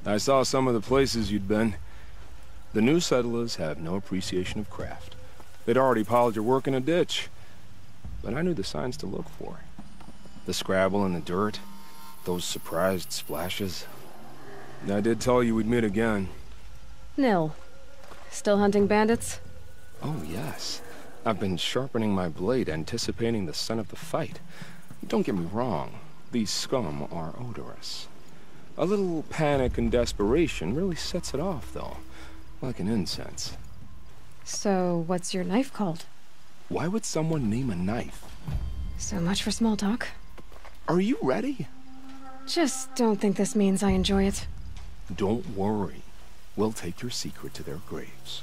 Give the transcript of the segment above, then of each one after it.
I saw some of the places you'd been. The new settlers have no appreciation of craft. They'd already piled your work in a ditch. But I knew the signs to look for. The scrabble in the dirt, those surprised splashes. I did tell you we'd meet again. Nil. Still hunting bandits? Oh, yes. I've been sharpening my blade, anticipating the scent of the fight. Don't get me wrong. These scum are odorous. A little panic and desperation really sets it off, though. Like an incense. So, what's your knife called? Why would someone name a knife? So much for small talk. Are you ready? Just don't think this means I enjoy it. Don't worry. We'll take your secret to their graves.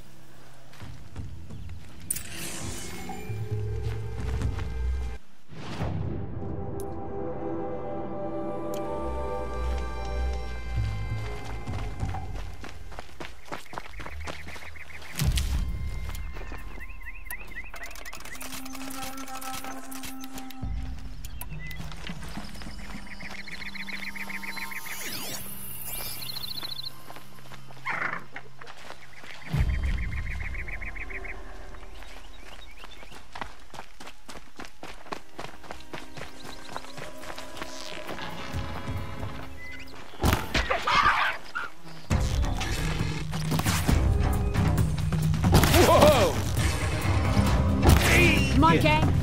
Come on, gang!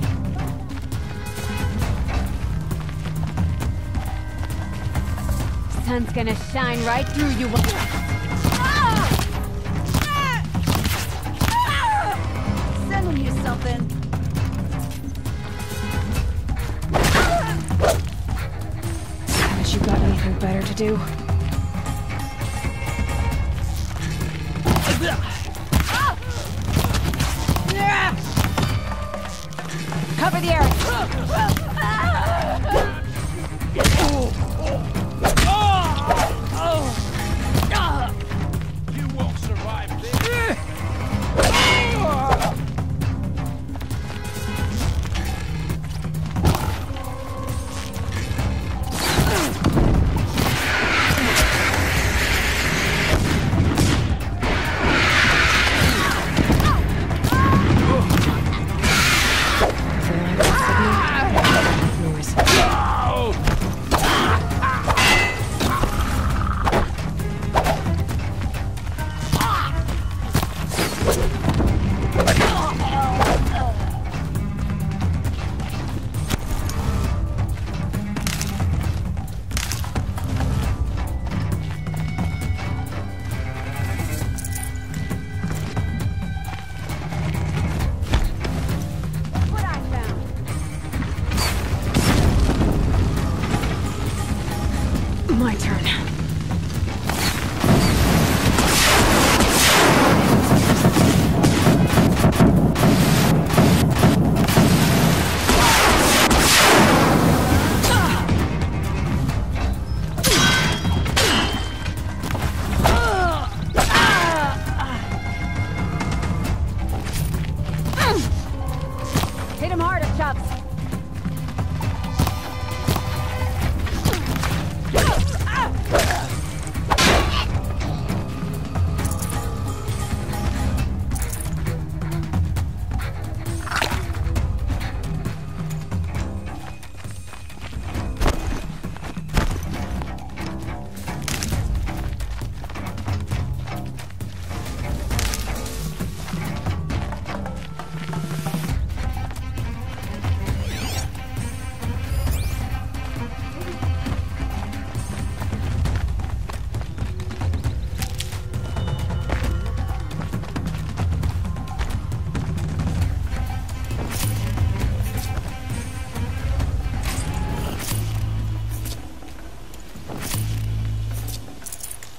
Sun's gonna shine right through you. Sending you something. Haven't you got anything better to do? Cover the area. You won't survive this. My turn. Hit him harder, Chops.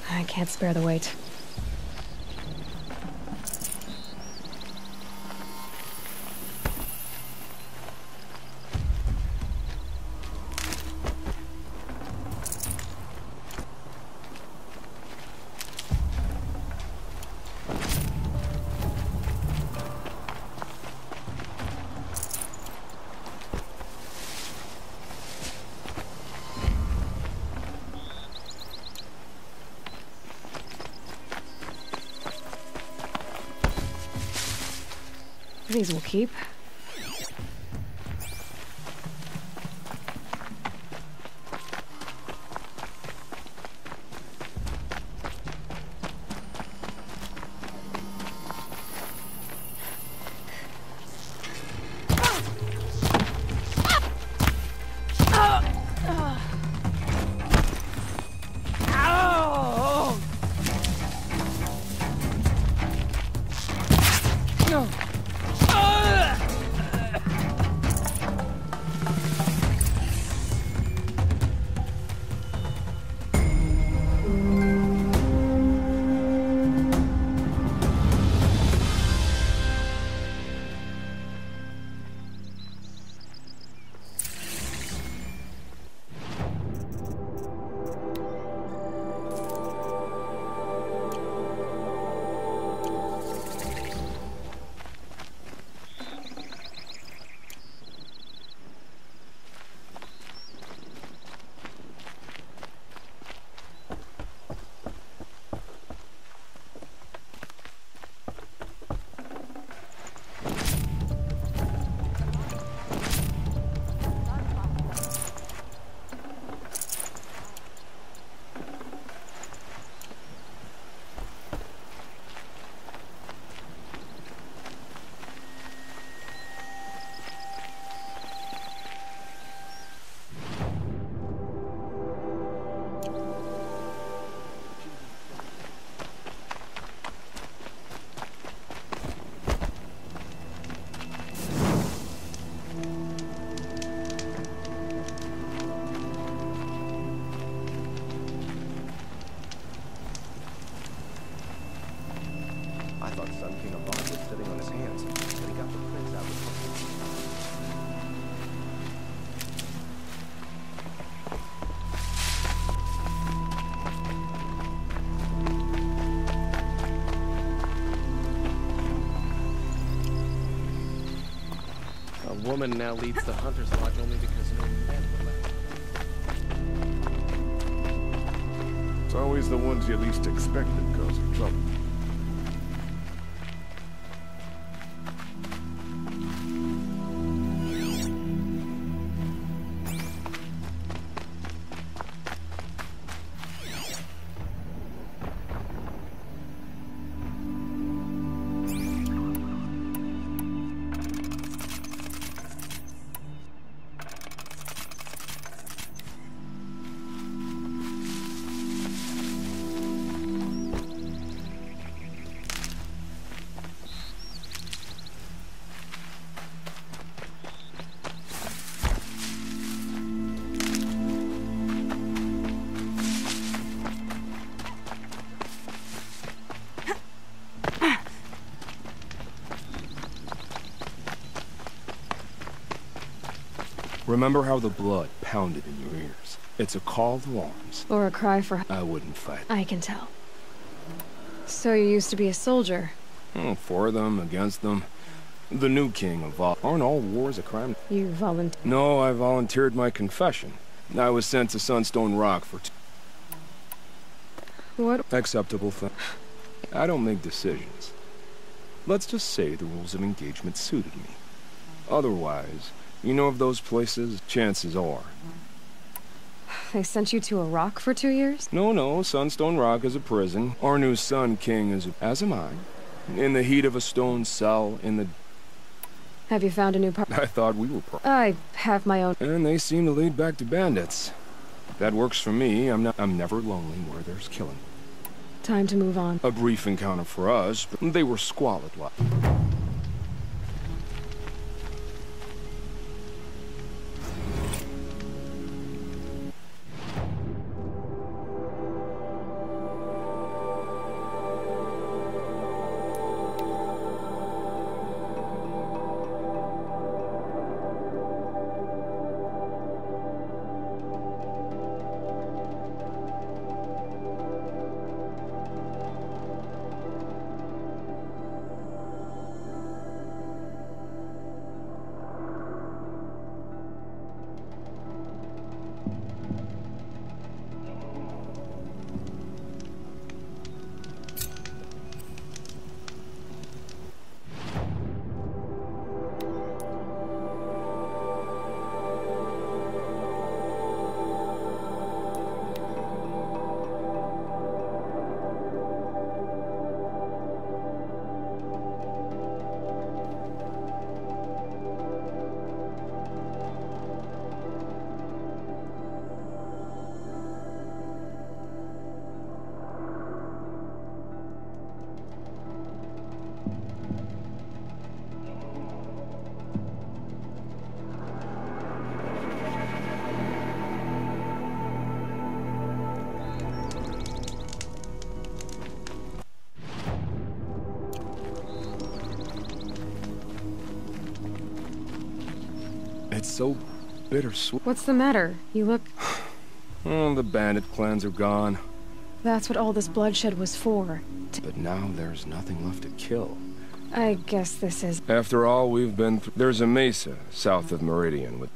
I can't spare the weight. these will keep. I thought Sun King of Bond was sitting on his hands, but he got the prince out with A woman now leads the Hunter's Lodge only because no men would let her. It's always the ones you least expect that cause you trouble. Remember how the blood pounded in your ears? It's a call to arms. Or a cry for... I wouldn't fight. I can tell. So you used to be a soldier? For them, against them. The new king of all. Aren't all wars a crime? You volunteered? No, I volunteered my confession. I was sent to Sunstone Rock for What? acceptable thing. I don't make decisions. Let's just say the rules of engagement suited me. Otherwise, you know of those places, chances are. They sent you to a rock for 2 years? No, Sunstone Rock is a prison. Our new Sun King is, as am I, in the heat of a stone cell in the... Have you found a new I thought we were I have my own... And they seem to lead back to bandits. That works for me. I'm never lonely where there's killing. Time to move on. A brief encounter for us, but they were squalid like. It's so bittersweet. What's the matter? You look... Oh, the bandit clans are gone. That's what all this bloodshed was for. But now there's nothing left to kill. I guess this is... After all we've been through, there's a mesa south of Meridian with...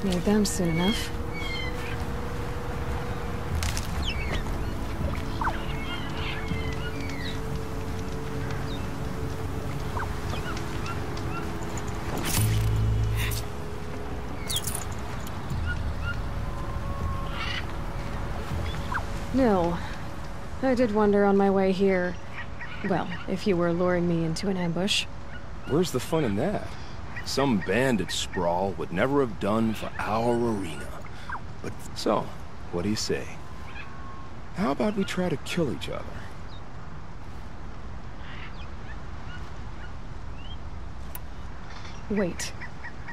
Need them soon enough. Nil, I did wonder on my way here. Well, if you were luring me into an ambush. Where's the fun in that? Some bandit sprawl would never have done for our arena. But so, what do you say? How about we try to kill each other? Wait,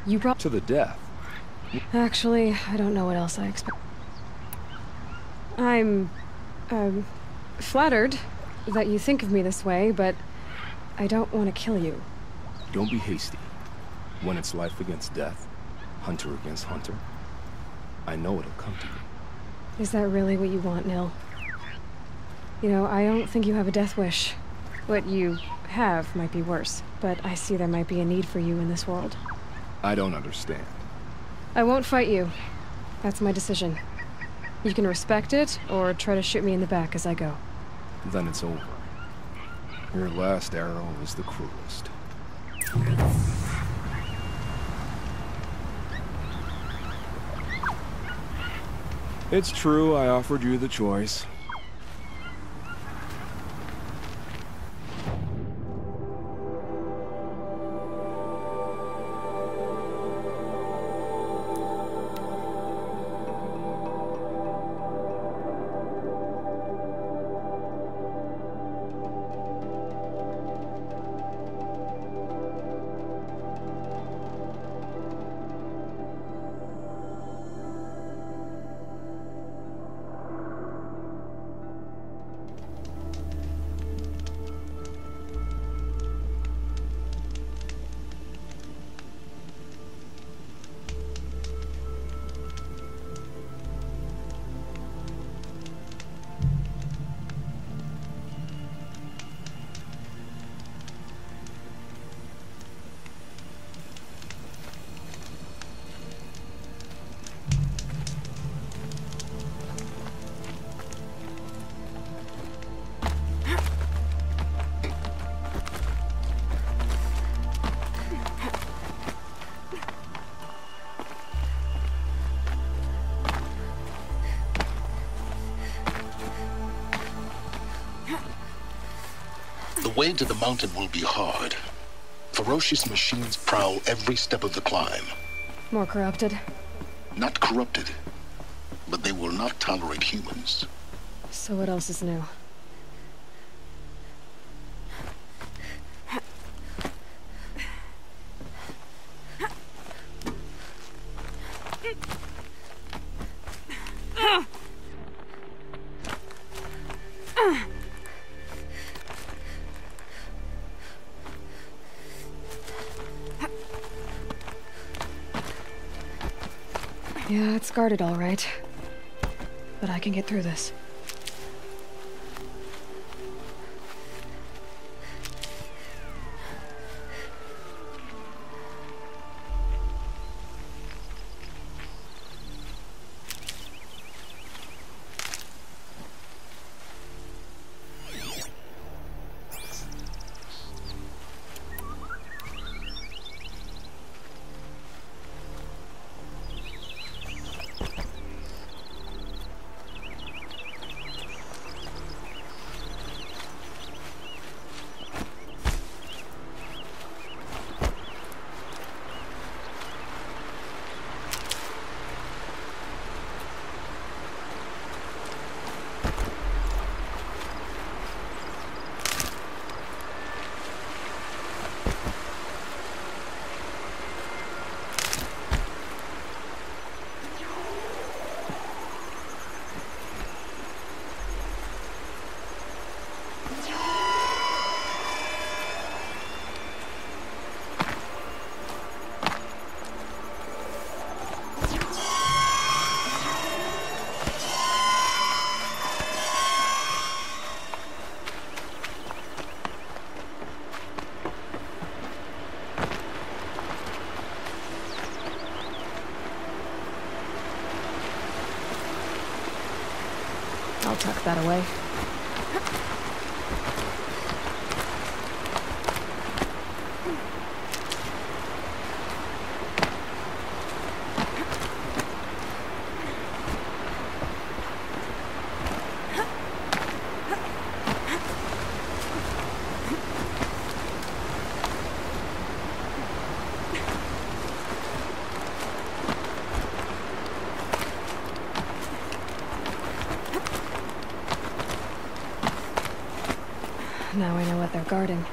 you brought... To the death. Actually, I don't know what else I expect. I'm flattered that you think of me this way, but I don't want to kill you. Don't be hasty. When it's life against death, hunter against hunter, I know it'll come to you. Is that really what you want, Nil? You know, I don't think you have a death wish. What you have might be worse, but I see there might be a need for you in this world. I don't understand. I won't fight you. That's my decision. You can respect it, or try to shoot me in the back as I go. Then it's over. Your last arrow was the cruelest. It's true, I offered you the choice. The way to the mountain will be hard. Ferocious machines prowl every step of the climb. More corrupted? Not corrupted, but they will not tolerate humans. So what else is new? Yeah, it's guarded all right. But I can get through this. I'll tuck that away. Now I know what they're guarding.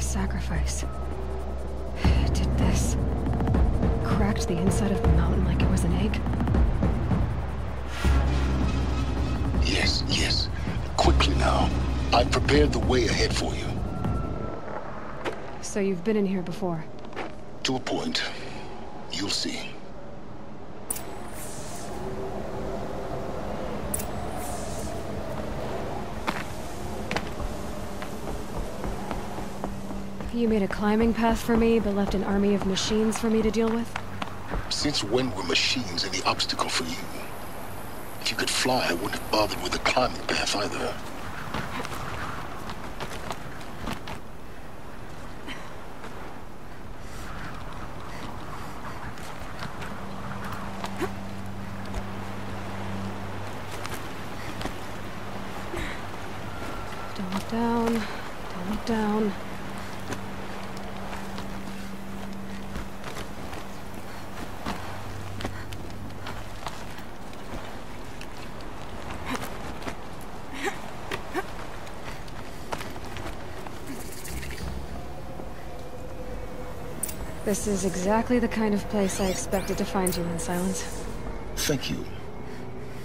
Sacrifice. Did this. Cracked the inside of the mountain like it was an egg. Yes, yes. Quickly now. I've prepared the way ahead for you. So you've been in here before? To a point. You'll see. You made a climbing path for me, but left an army of machines for me to deal with? Since when were machines any obstacle for you? If you could fly, I wouldn't have bothered with the climbing path either. Don't look down. Don't look down. This is exactly the kind of place I expected to find you in, Silence. Thank you.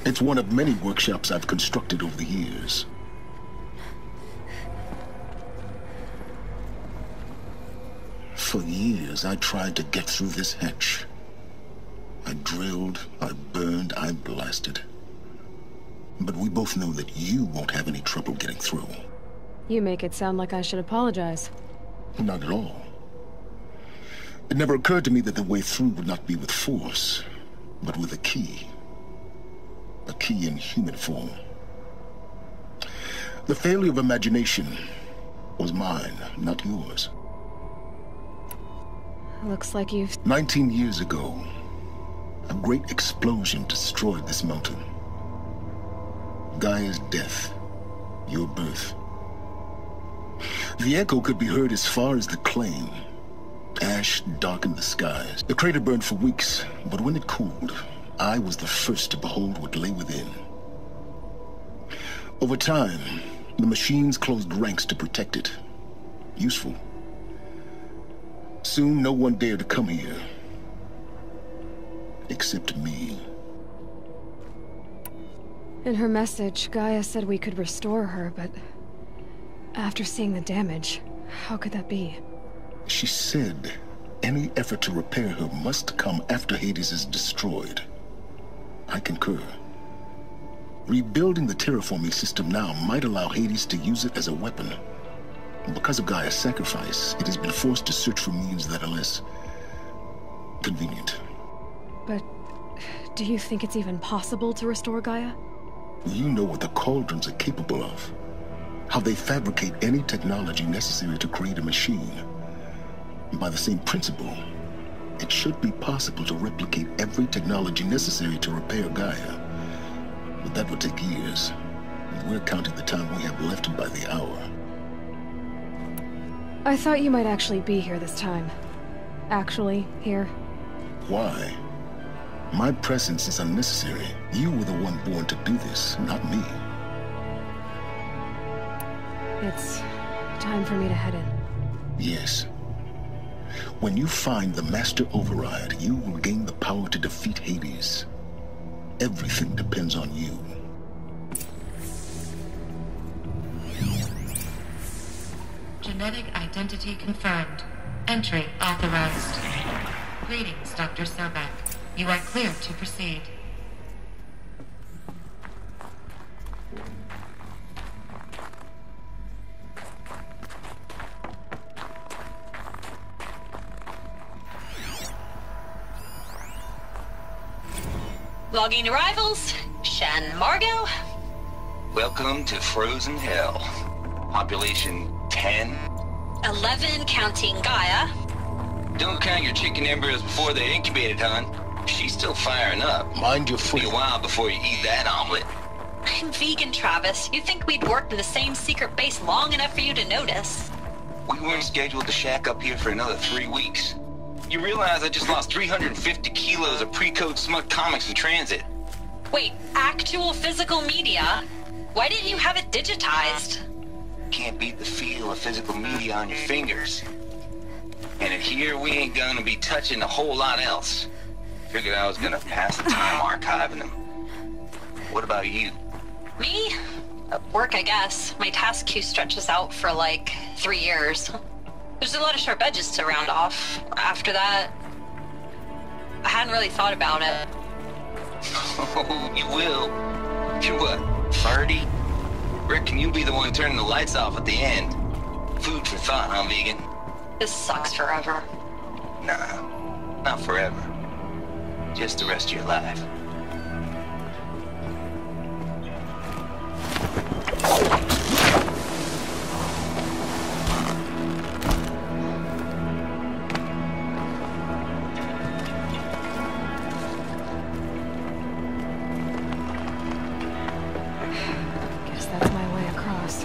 It's one of many workshops I've constructed over the years. For years, I tried to get through this hatch. I drilled, I burned, I blasted. But we both know that you won't have any trouble getting through. You make it sound like I should apologize. Not at all. It never occurred to me that the way through would not be with force, but with a key. A key in human form. The failure of imagination was mine, not yours. Looks like you've... 19 years ago, a great explosion destroyed this mountain. Gaia's death, your birth. The echo could be heard as far as the claim. Ash darkened the skies. The crater burned for weeks, but when it cooled, I was the first to behold what lay within. Over time, the machines closed ranks to protect it. Useful. Soon, no one dared to come here. Except me. In her message, Gaia said we could restore her, but... after seeing the damage, how could that be? She said any effort to repair her must come after Hades is destroyed. I concur. Rebuilding the terraforming system now might allow Hades to use it as a weapon. Because of Gaia's sacrifice, it has been forced to search for means that are less convenient. But do you think it's even possible to restore Gaia? You know what the Cauldrons are capable of. How they fabricate any technology necessary to create a machine. By the same principle, it should be possible to replicate every technology necessary to repair Gaia. But that would take years. And we're counting the time we have left by the hour. I thought you might actually be here this time. Actually, here. Why? My presence is unnecessary. You were the one born to do this, not me. It's time for me to head in. Yes. When you find the Master Override, you will gain the power to defeat Hades. Everything depends on you. Genetic identity confirmed. Entry authorized. Greetings, Dr. Sobek. You are cleared to proceed. Logging arrivals. Shan Margot. Welcome to Frozen Hell. Population 10. 11 counting Gaia. Don't count your chicken embryos before they're incubated, hon. She's still firing up. Mind your It'll be foot. a while before you eat that omelet. I'm vegan, Travis. You'd think we'd worked in the same secret base long enough for you to notice. We weren't scheduled to shack up here for another 3 weeks. You realize I just lost 350 kilos of pre-code smut comics in transit. Wait, actual physical media? Why didn't you have it digitized? Can't beat the feel of physical media on your fingers. And in here, we ain't gonna be touching a whole lot else. Figured I was gonna pass the time archiving them. What about you? Me? Work, I guess. My task queue stretches out for like 3 years. There's a lot of sharp edges to round off. After that, I hadn't really thought about it. Oh, you will. You're what, 30? Reckon you'll be the one turning the lights off at the end. Food for thought, huh, vegan? This sucks forever. Nah, not forever. Just the rest of your life. Guess that's my way across.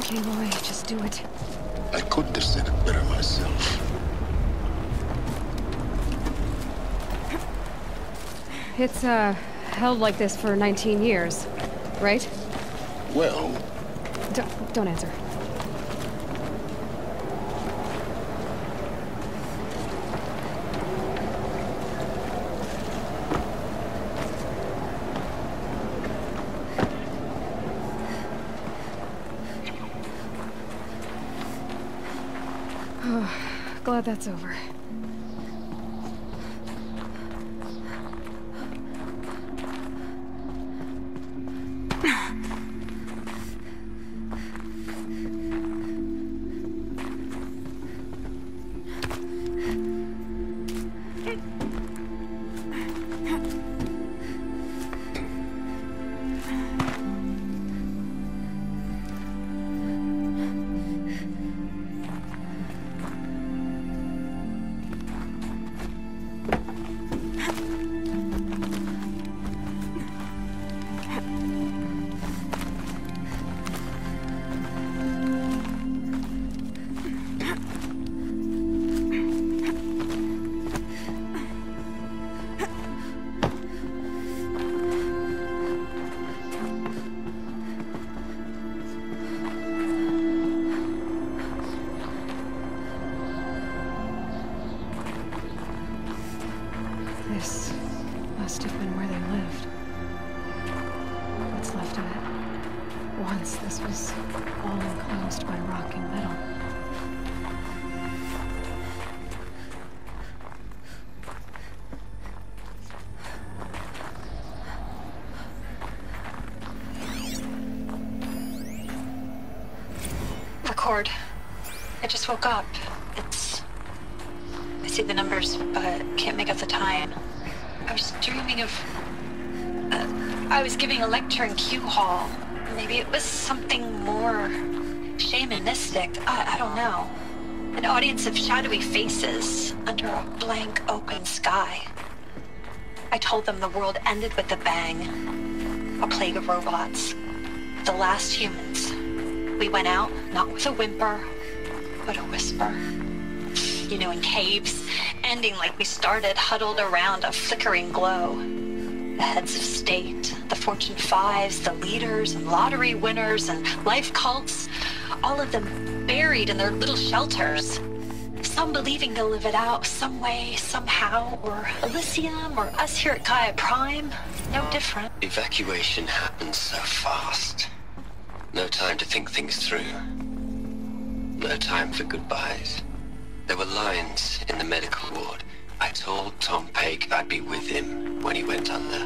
Aloy, just do it. I couldn't have said it better myself. It's, held like this for 19 years, right? Well... Don't answer. Glad that's over. This must have been where they lived. What's left of it. Once this was all enclosed by rock and metal. Record. I just woke up. I see the numbers, but can't make out the time. I was dreaming of... I was giving a lecture in Q Hall. Maybe it was something more shamanistic. I don't know. An audience of shadowy faces under a blank open sky. I told them the world ended with a bang. A plague of robots. The last humans. We went out, not with a whimper, but a whisper. You know, in caves, ending like we started, huddled around a flickering glow. The heads of state, the Fortune 5s, the leaders and lottery winners and life cults, all of them buried in their little shelters. Some believing they'll live it out some way, somehow, or Elysium, or us here at Gaia Prime, no different. Evacuation happens so fast. No time to think things through. No time for goodbyes. There were lines in the medical ward. I told Tom Paik I'd be with him when he went under.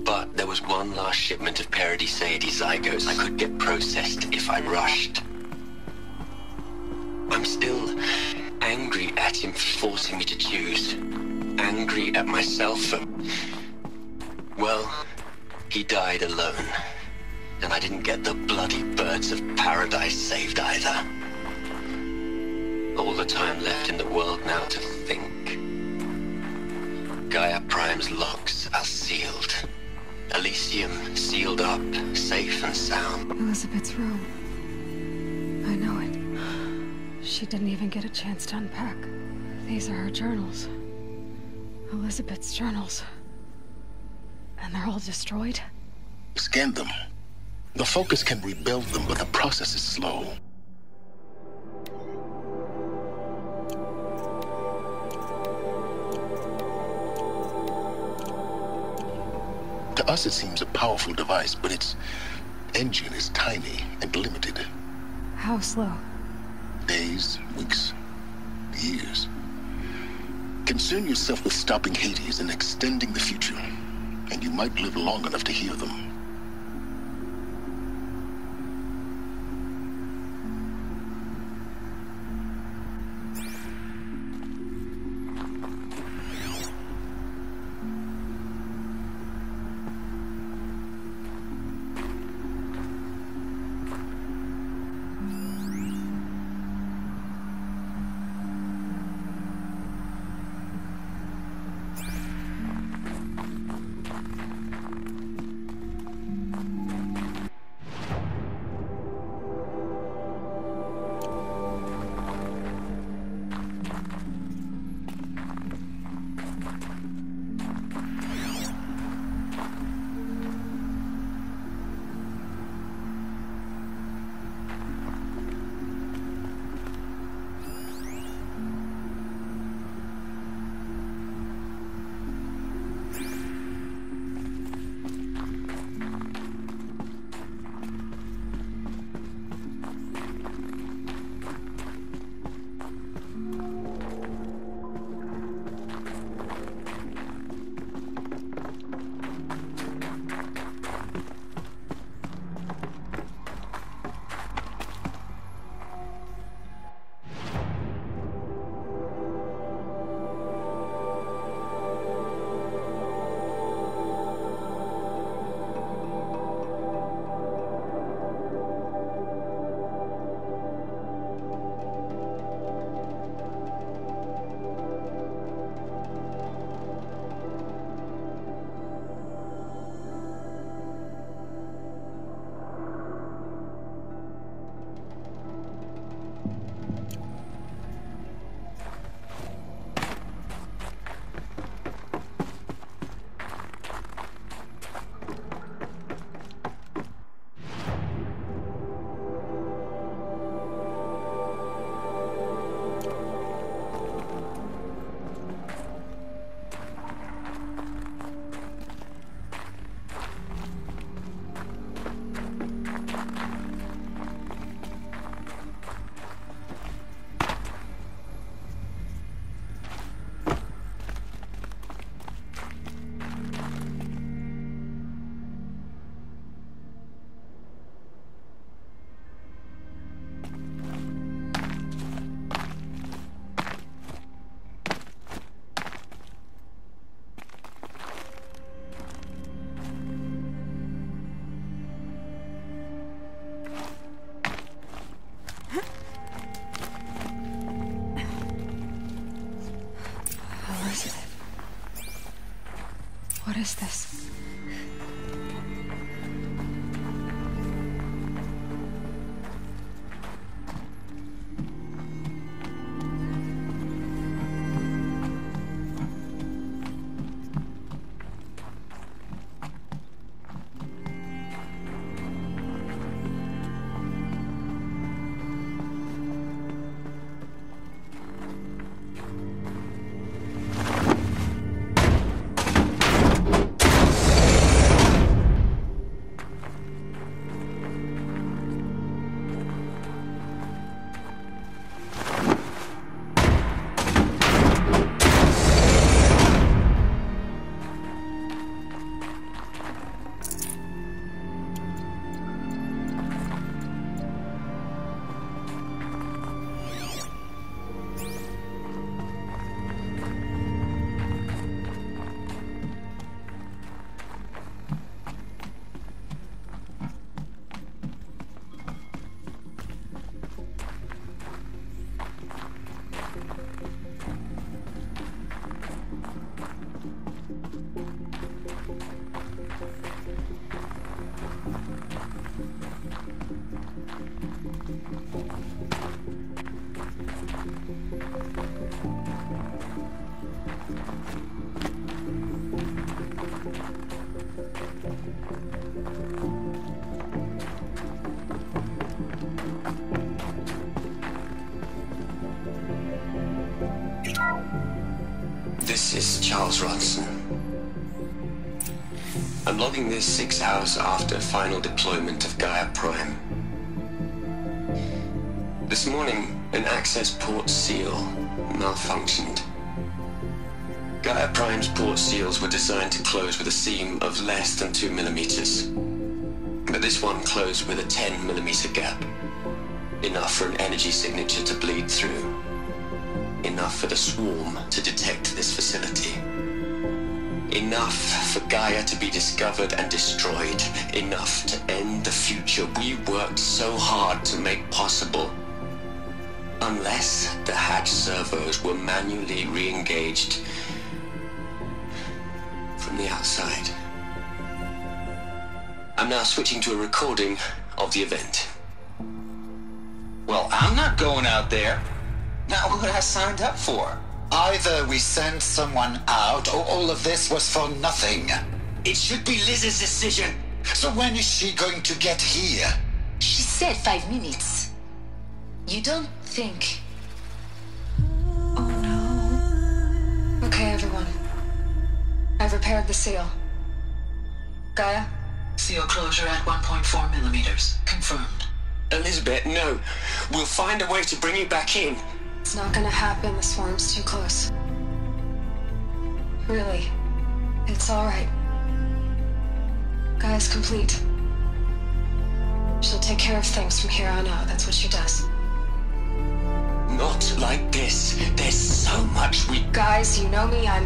But there was one last shipment of Paradis-Sadie zygotes I could get processed if I rushed. I'm still angry at him for forcing me to choose. Angry at myself for... Well, he died alone. And I didn't get the bloody birds of paradise saved either. All the time left in the world now to think. Gaia Prime's locks are sealed. Elysium sealed up, safe and sound. Elizabeth's room. I know it. She didn't even get a chance to unpack. These are her journals. Elizabeth's journals. And they're all destroyed? Scan them. The Focus can rebuild them, but the process is slow. To us, it seems a powerful device, but its engine is tiny and limited. How slow? Days, weeks, years. Concern yourself with stopping Hades and extending the future, and you might live long enough to hear them. is this? This is Charles Ronson. I'm logging this 6 hours after final deployment of Gaia Prime. This morning, an access port seal malfunctioned. Gaia Prime's port seals were designed to close with a seam of less than 2 millimeters. But this one closed with a 10 millimeter gap. Enough for an energy signature to bleed through. Enough for the swarm to detect this facility. Enough for Gaia to be discovered and destroyed. Enough to end the future we worked so hard to make possible. Unless the hatch servos were manually re-engaged from the outside. I'm now switching to a recording of the event. Well, I'm not going out there. Not what I signed up for. Either we send someone out, or all of this was for nothing. It should be Liz's decision. So when is she going to get here? She said 5 minutes. You don't think... Oh no. Okay, everyone. I've repaired the seal. Gaia? Seal closure at 1.4 millimeters. Confirmed. Elizabeth, no. We'll find a way to bring you back in. It's not gonna happen. The swarm's too close. Really. It's alright. Gaia's complete. She'll take care of things from here on out. That's what she does. Not like this. There's so much we... Guys, you know me. I'm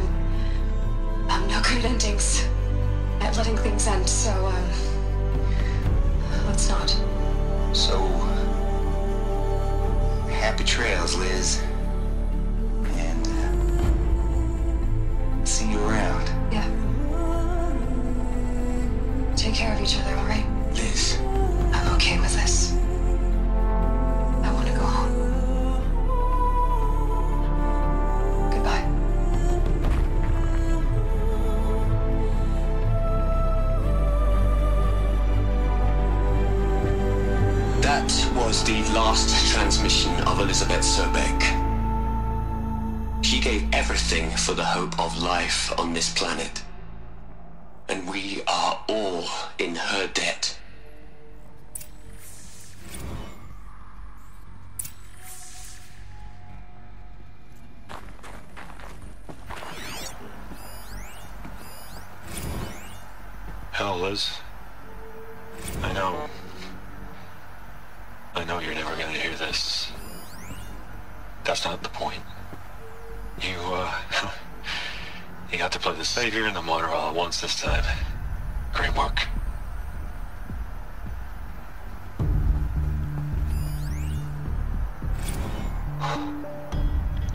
no good at endings. At letting things end, so, let's not. So, happy trails, Liz. And, see you around. Yeah. Take care of each other, alright? Liz. I'm okay with this. I want to go home. Goodbye. That was the last transmission of Elizabeth Sobek. She gave everything for the hope of life on this planet. And we are all in her debt. Hell, Liz. I know you're never gonna hear this. That's not the point. You got to play the savior and the martyr all at once this time. Great work.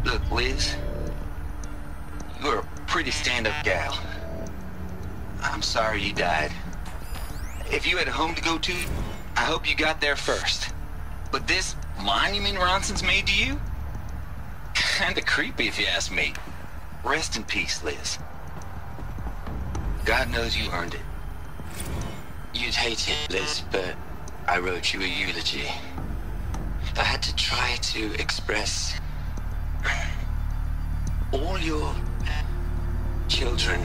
Look, Liz. You're a pretty stand-up gal. I'm sorry you died. If you had a home to go to, I hope you got there first. But this monument Ronson's made to you? Kinda creepy if you ask me. Rest in peace, Liz. God knows you earned it. You'd hate it, Liz, but I wrote you a eulogy. I had to try to express all your children.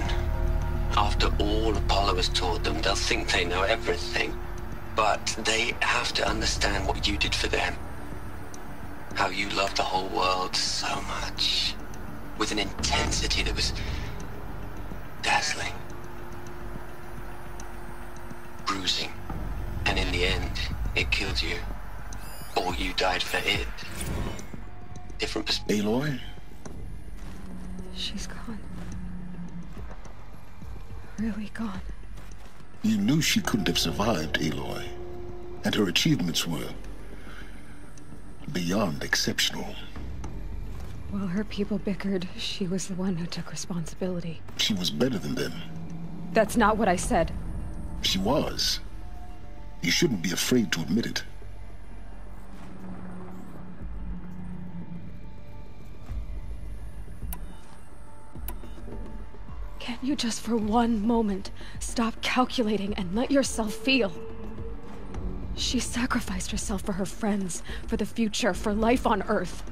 After all Apollo has taught them, they'll think they know everything. But they have to understand what you did for them. How you loved the whole world so much. With an intensity that was dazzling. Bruising. And in the end, it killed you. Or you died for it. Different perspective. Aloy? She's gone. Really gone. You knew she couldn't have survived, Aloy. And her achievements were beyond exceptional. While her people bickered, she was the one who took responsibility. She was better than them. That's not what I said. She was. You shouldn't be afraid to admit it. Can't you just for one moment stop calculating and let yourself feel? She sacrificed herself for her friends, for the future, for life on Earth.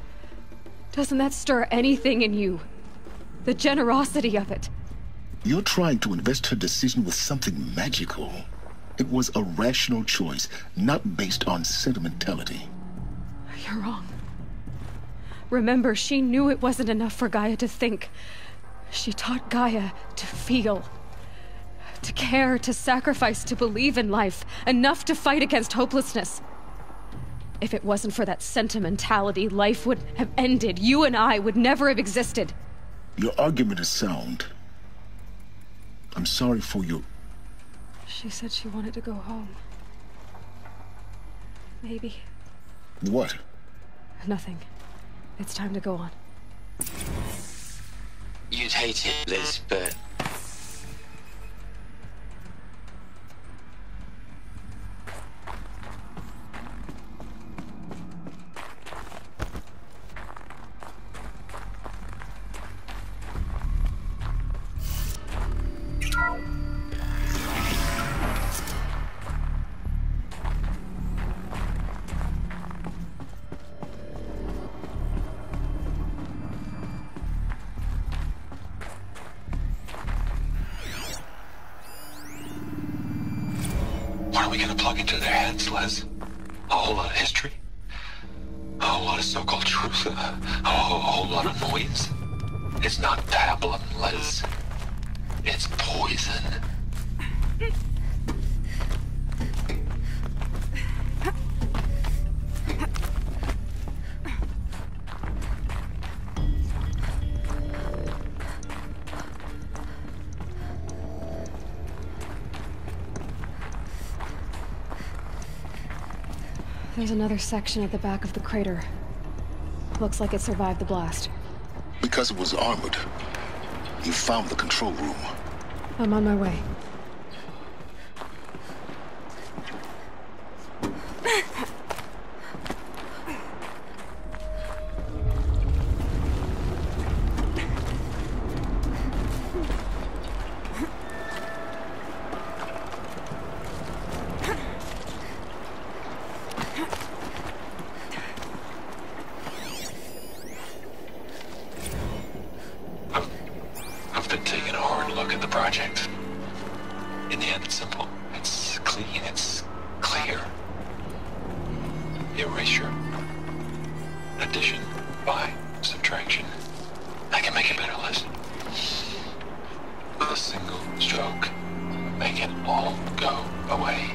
Doesn't that stir anything in you? The generosity of it. You're trying to invest her decision with something magical. It was a rational choice, not based on sentimentality. You're wrong. Remember, she knew it wasn't enough for Gaia to think. She taught Gaia to feel. To care, to sacrifice, to believe in life. Enough to fight against hopelessness. If it wasn't for that sentimentality, life would have ended. You and I would never have existed. Your argument is sound. I'm sorry for your... She said she wanted to go home. Maybe. What? Nothing. It's time to go on. You'd hate it, Liz, but... What are we gonna plug into their heads, Liz? A whole lot of history? A whole lot of so-called truth? A whole lot of noise? It's not pablum, Liz. It's poison. There's another section at the back of the crater. Looks like it survived the blast. Because it was armored. You found the control room. I'm on my way. I've been taking a hard look at the project. In the end, it's simple. It's clean. It's clear. Erasure. Addition. By. Subtraction. I can make it better, Liz. With a single stroke. Make it all go away.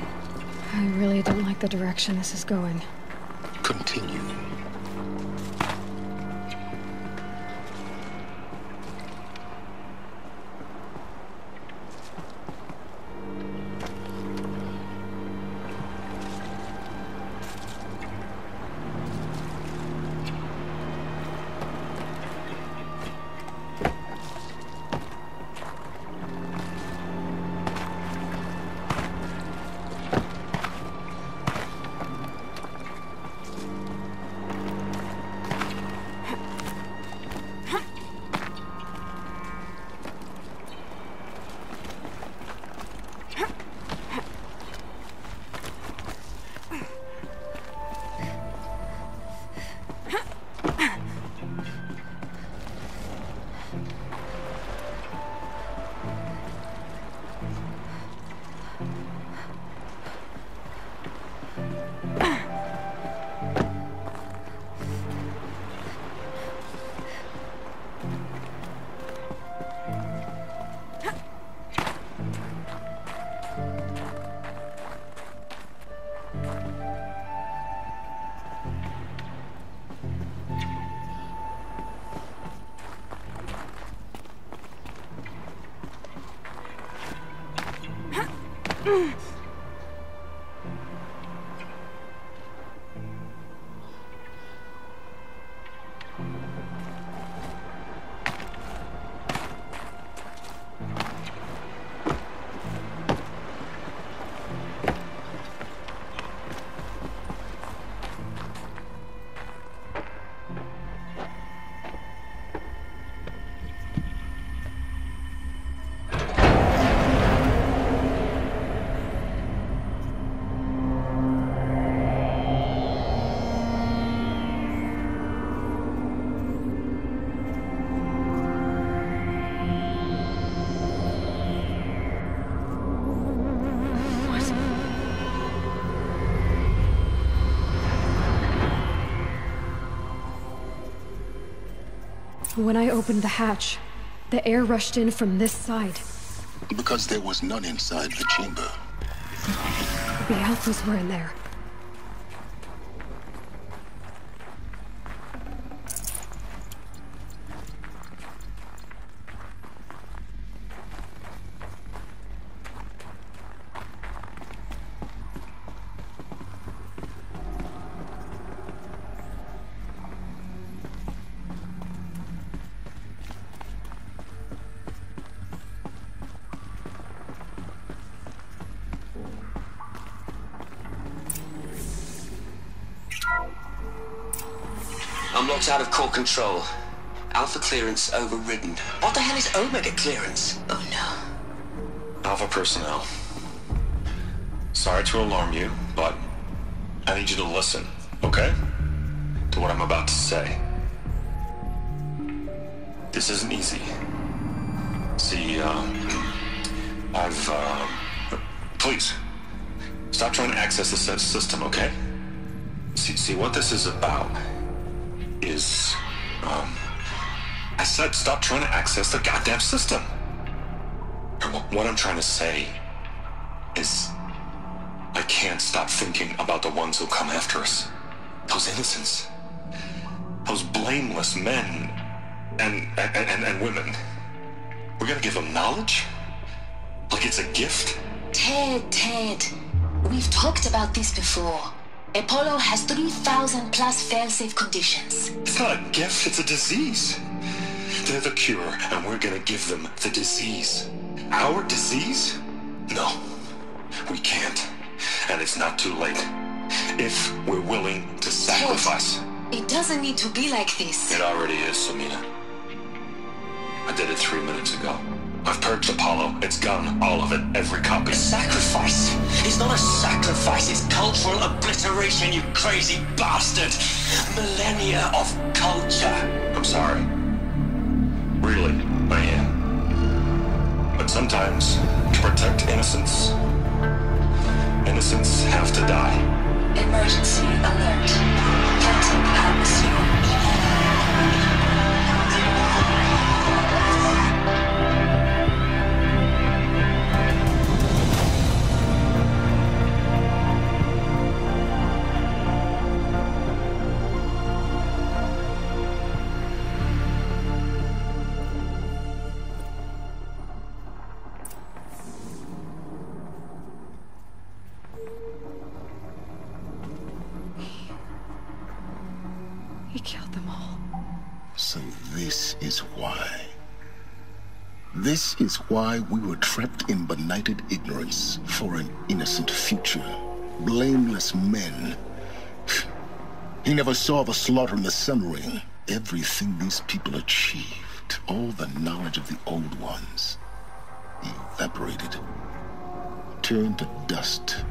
I really don't like the direction this is going. Continue. When I opened the hatch, the air rushed in from this side. Because there was none inside the chamber. The Alphas were in there. I'm locked out of core control. Alpha clearance overridden. What the hell is Omega clearance? Oh no. Alpha personnel. Sorry to alarm you, but I need you to listen, okay? To what I'm about to say. This isn't easy. See, please, stop trying to access the system, okay? See, what this is about is, I said stop trying to access the goddamn system. What I'm trying to say is, I can't stop thinking about the ones who come after us. Those innocents. Those blameless men and women. We're gonna give them knowledge? Like it's a gift? Ted, we've talked about this before. Apollo has 3,000 plus fail-safe conditions. It's not a gift, it's a disease. They're the cure, and we're gonna give them the disease. Our disease? No, we can't. And it's not too late. If we're willing to sacrifice. Ted, it doesn't need to be like this. It already is, Samina. I did it 3 minutes ago. I've purged Apollo. It's gone. All of it. Every copy. Sacrifice? It's not a sacrifice. It's cultural obliteration, you crazy bastard. Millennia of culture. I'm sorry. Really, I am. But sometimes, to protect innocence, innocents have to die. Emergency alert. Captain atmosphere. He killed them all. So this is why. This is why we were trapped in benighted ignorance for an innocent future. Blameless men. He never saw the slaughter in the Sun Ring. Everything these people achieved, all the knowledge of the old ones, evaporated, turned to dust,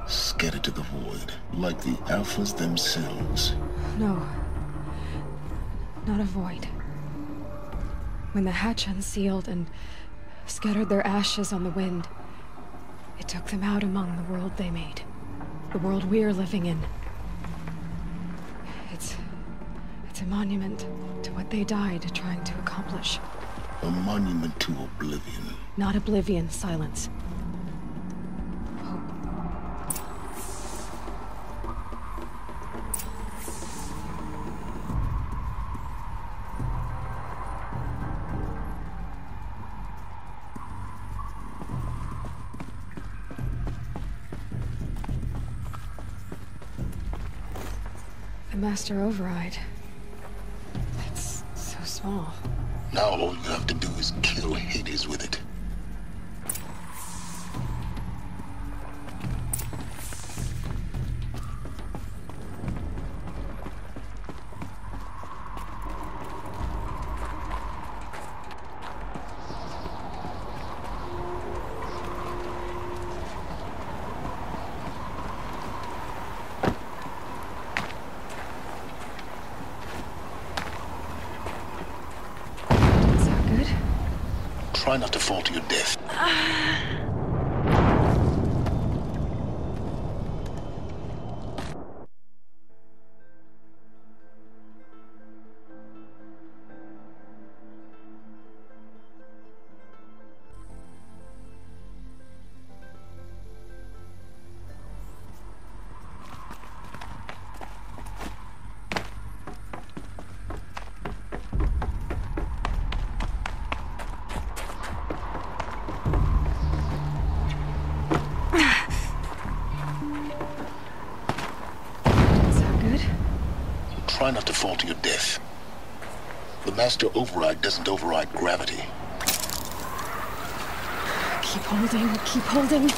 scattered to the void, like the Alphas themselves. No. Not a void. When the hatch unsealed and scattered their ashes on the wind, It took them out among the world they made. The world we're living in. It's a monument to what they died trying to accomplish. A monument to oblivion. Not oblivion, silence. Hope. The Master Override. It's so small. Now all you have to do is kill Hades with it. Try not to fall to your death. Try not to fall to your death. The Master Override doesn't override gravity. Keep holding, keep holding.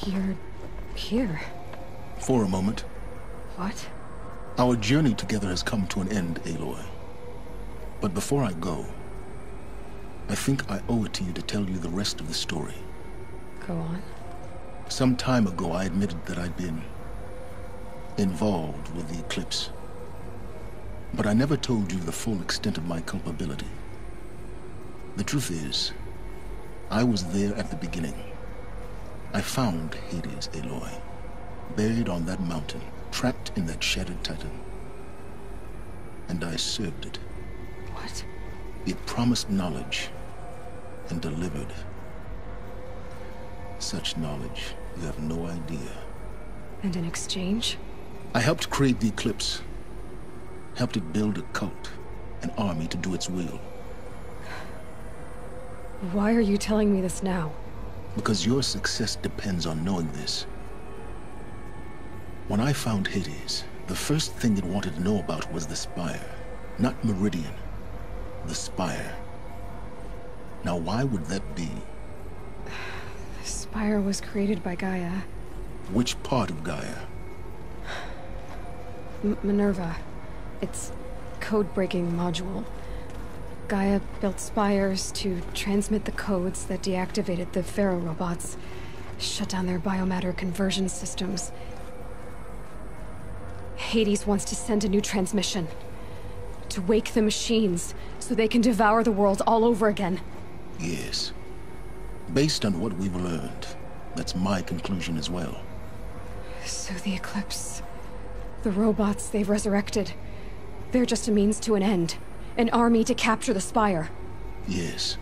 You're here. For a moment. What? Our journey together has come to an end, Aloy. But before I go, I think I owe it to you to tell you the rest of the story. Go on. Some time ago, I admitted that I'd been involved with the eclipse. But I never told you the full extent of my culpability. The truth is, I was there at the beginning. I found Hades, Aloy, buried on that mountain, trapped in that shattered titan. And I served it. What? It promised knowledge and delivered. Such knowledge, you have no idea. And in exchange? I helped create the eclipse. Helped it build a cult, an army to do its will. Why are you telling me this now? Because your success depends on knowing this. When I found Hades, the first thing it wanted to know about was the Spire. Not Meridian. The Spire. Now why would that be? The Spire was created by Gaia. Which part of Gaia? Minerva. Its code-breaking module. Gaia built spires to transmit the codes that deactivated the Pharaoh robots, shut down their biomatter conversion systems. Hades wants to send a new transmission. To wake the machines, so they can devour the world all over again. Yes. Based on what we've learned, that's my conclusion as well. So the Eclipse... the robots they've resurrected... they're just a means to an end. An army to capture the Spire. Yes.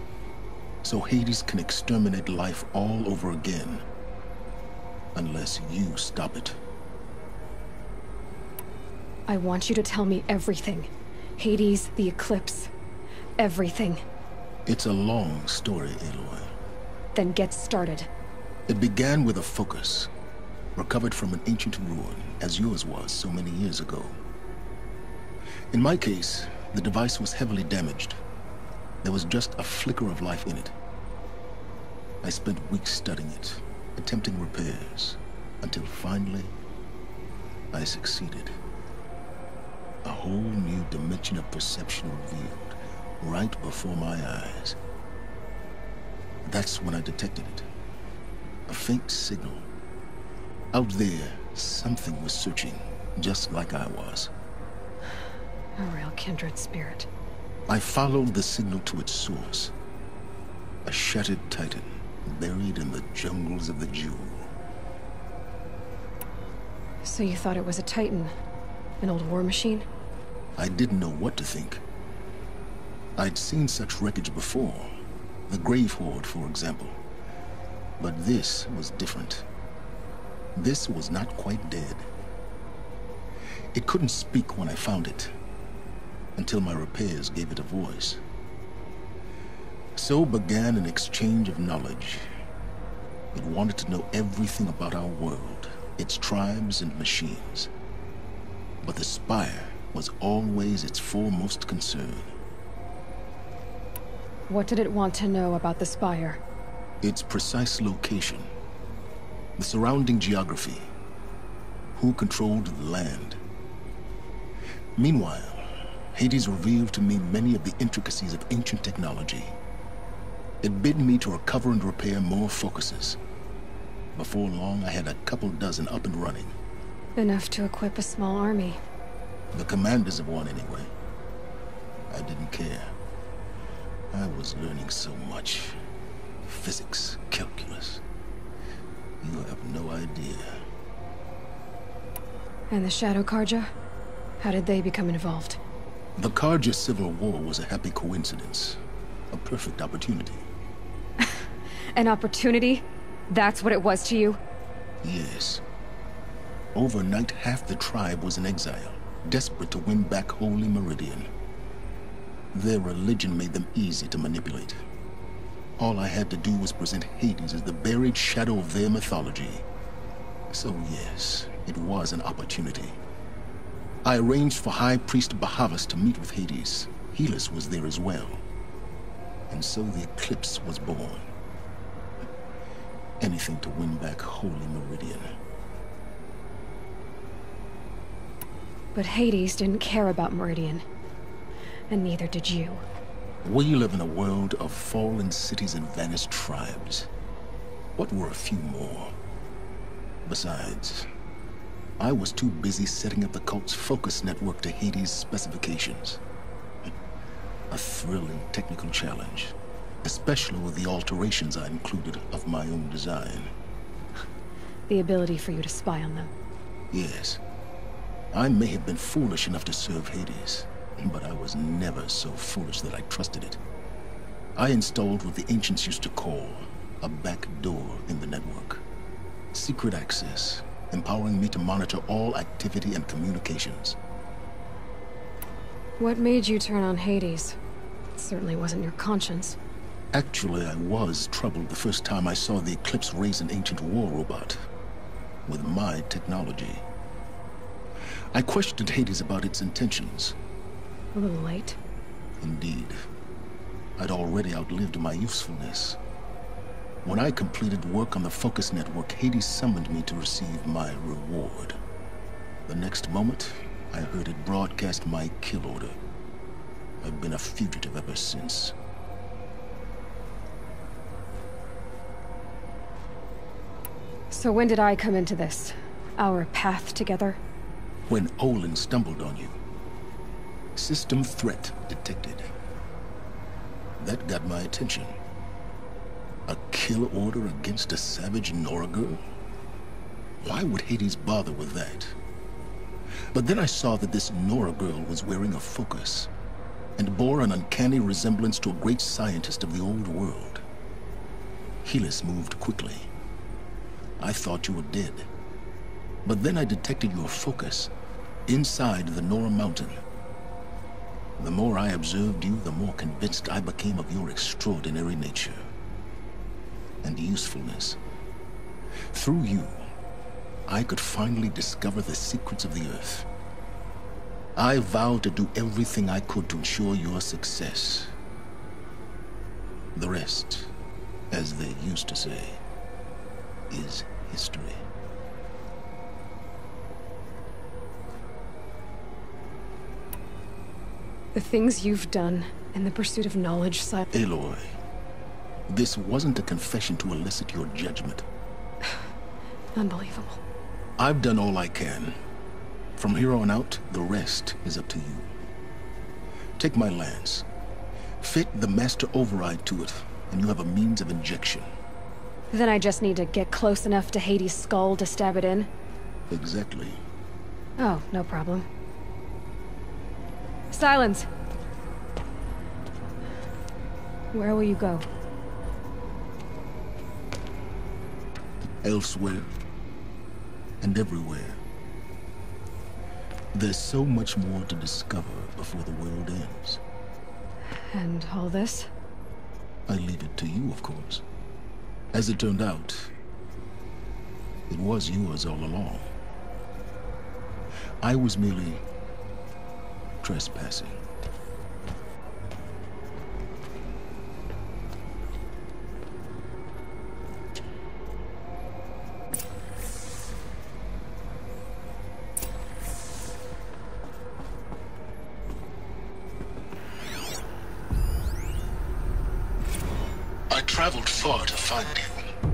So Hades can exterminate life all over again. Unless you stop it. I want you to tell me everything. Hades, the Eclipse, everything. It's a long story, Aloy. Then get started. It began with a focus, recovered from an ancient ruin, as yours was so many years ago. In my case, the device was heavily damaged. There was just a flicker of life in it. I spent weeks studying it, attempting repairs, until finally, I succeeded. A whole new dimension of perception revealed, right before my eyes. That's when I detected it. A faint signal. Out there, something was searching, just like I was. A real kindred spirit. I followed the signal to its source. A shattered titan, buried in the jungles of the Jewel. So you thought it was a titan? An old war machine? I didn't know what to think. I'd seen such wreckage before. The Grave Horde, for example. But this was different. This was not quite dead. It couldn't speak when I found it, until my repairs gave it a voice. So began an exchange of knowledge. It wanted to know everything about our world, its tribes and machines. But the Spire was always its foremost concern. What did it want to know about the Spire? Its precise location, the surrounding geography, who controlled the land. Meanwhile, Hades revealed to me many of the intricacies of ancient technology. It bid me to recover and repair more focuses. Before long, I had a couple dozen up and running. Enough to equip a small army. The commanders of one, anyway. I didn't care. I was learning so much. Physics, calculus. You have no idea. And the Shadow Karja? How did they become involved? The Karja Civil War was a happy coincidence. A perfect opportunity. An opportunity? That's what it was to you? Yes. Overnight, half the tribe was in exile, desperate to win back Holy Meridian. Their religion made them easy to manipulate. All I had to do was present Hades as the buried shadow of their mythology. So yes, it was an opportunity. I arranged for High Priest Bahavas to meet with Hades. Helis was there as well. And so the Eclipse was born. Anything to win back Holy Meridian. But Hades didn't care about Meridian. And neither did you. We live in a world of fallen cities and vanished tribes. What were a few more? Besides, I was too busy setting up the cult's focus network to Hades' specifications. A thrilling technical challenge, especially with the alterations I included of my own design. The ability for you to spy on them. Yes. I may have been foolish enough to serve Hades, but I was never so foolish that I trusted it. I installed what the ancients used to call a back door in the network. Secret access, empowering me to monitor all activity and communications. What made you turn on Hades? It certainly wasn't your conscience. Actually, I was troubled the first time I saw the Eclipse raise an ancient war robot. With my technology. I questioned Hades about its intentions. A little late. Indeed. I'd already outlived my usefulness. When I completed work on the Focus Network, Hades summoned me to receive my reward. The next moment, I heard it broadcast my kill order. I've been a fugitive ever since. So when did I come into this? Our path together? When Olin stumbled on you. System threat detected. That got my attention. A kill order against a savage Nora girl? Why would Hades bother with that? But then I saw that this Nora girl was wearing a focus, and bore an uncanny resemblance to a great scientist of the old world. Helis moved quickly. I thought you were dead. But then I detected your focus inside the Nora mountain. The more I observed you, the more convinced I became of your extraordinary nature and usefulness. Through you, I could finally discover the secrets of the Earth. I vowed to do everything I could to ensure your success. The rest, as they used to say, is history. The things you've done in the pursuit of knowledge, Aloy, this wasn't a confession to elicit your judgment. Unbelievable. I've done all I can. From here on out, the rest is up to you. Take my lance. Fit the master override to it, and you have a means of injection. Then I just need to get close enough to Hades' skull to stab it in? Exactly. Oh, no problem. Silence! Where will you go? Elsewhere. And everywhere. There's so much more to discover before the world ends. And all this? I leave it to you, of course. As it turned out, it was yours all along. I was merely trespassing. I traveled far to find you.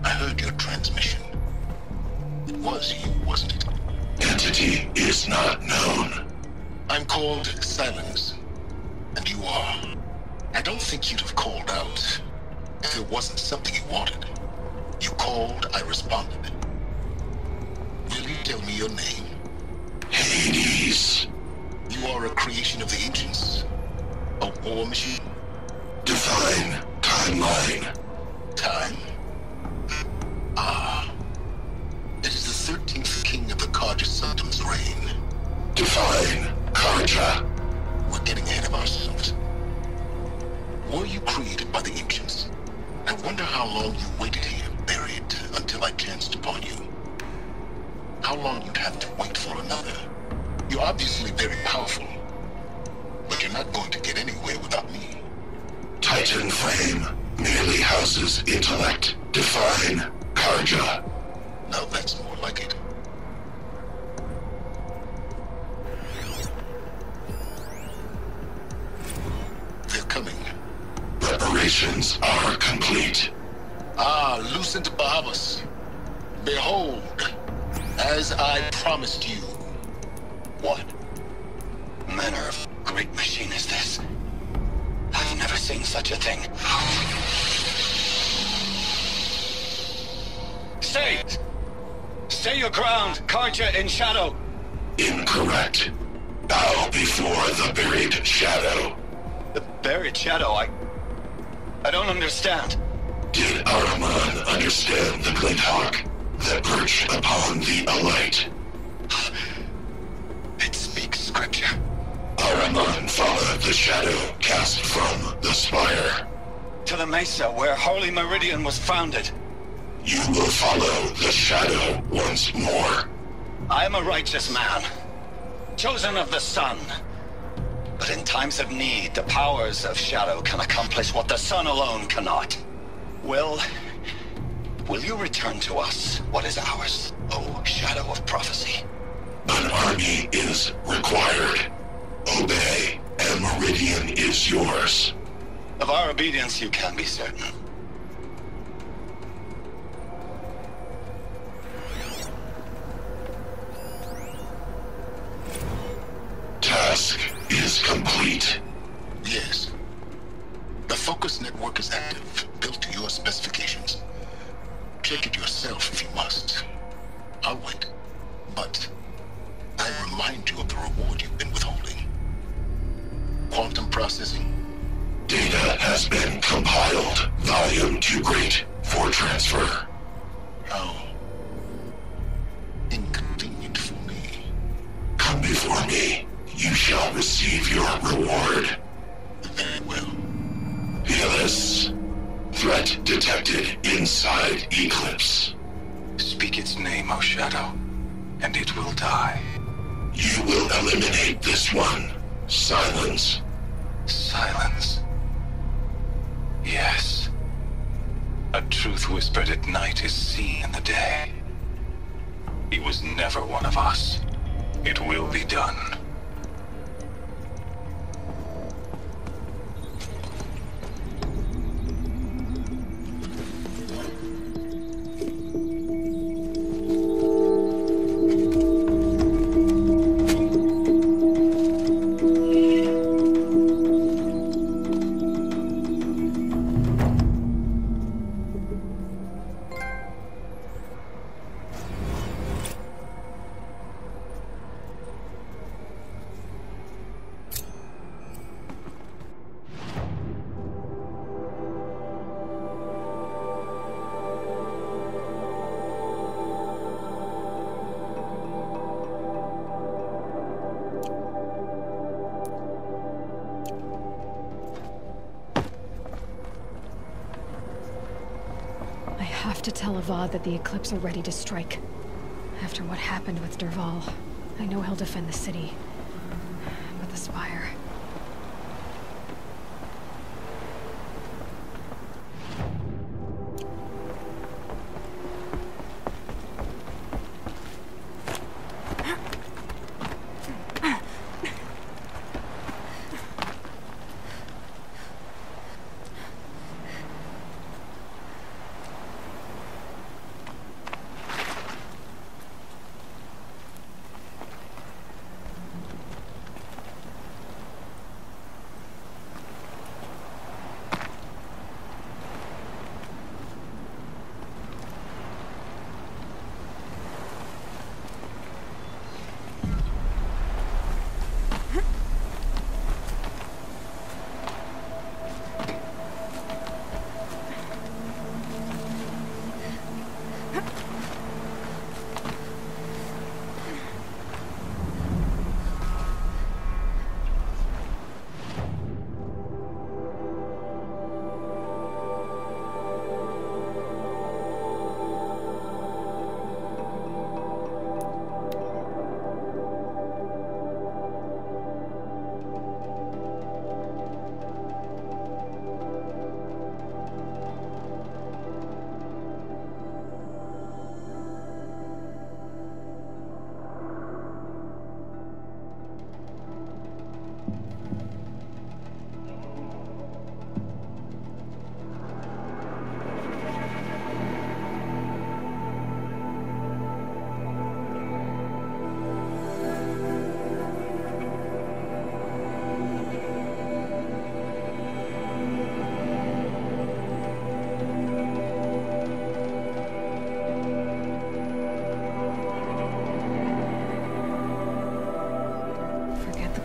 I heard your transmission. It was you, wasn't it? Entity is not known. I'm called Silence, and you are. I don't think you'd have called out if it wasn't something you wanted. You called, I responded. Will you tell me your name? Hades. You are a creation of the ancients? A war machine? Define timeline. Time? Ah. It is the 13th king of the Carja Sanctum's reign. Define Carja. We're getting ahead of ourselves. Were you created by the ancients? I wonder how long you waited here, buried, until I chanced upon you. How long you'd have to wait for another. You're obviously very powerful, but you're not going to get anywhere without me. Titan flame merely houses intellect. Define Carja. Now that's more like it. They're coming. Preparations are complete. Ah, Lucent Bahavas. Behold, as I promised you. What manner of great machine is this? I've never seen such a thing. Stay! Stay your ground, Carja in shadow! Incorrect. Bow before the buried shadow. The buried shadow? I don't understand. Did Ahriman understand the glint hawk that perched upon the alight? It speaks scripture. Ahriman followed the shadow cast from the spire. To the mesa where Holy Meridian was founded. You will follow the shadow once more. I am a righteous man, chosen of the sun. But in times of need, the powers of shadow can accomplish what the sun alone cannot. Will you return to us what is ours, O Shadow of Prophecy? An army is required. Obey. The Meridian is yours. Of our obedience, you can be certain. Task is complete. Yes. The focus network is active, built to your specifications. Check it yourself if you must. I'll wait. But I remind you of the reward you've been withholding. Quantum processing. Data has been compiled. Volume too great for transfer. How inconvenient for me. Come before me. You shall receive your reward. Very well. PLS. Threat detected inside Eclipse. Speak its name, O Shadow, and it will die. You will eliminate this one. Silence. Silence. Yes. A truth whispered at night is seen in the day. He was never one of us. It will be done. I have to tell Avad that the Eclipse are ready to strike. After what happened with Derval, I know he'll defend the city. But the Spire...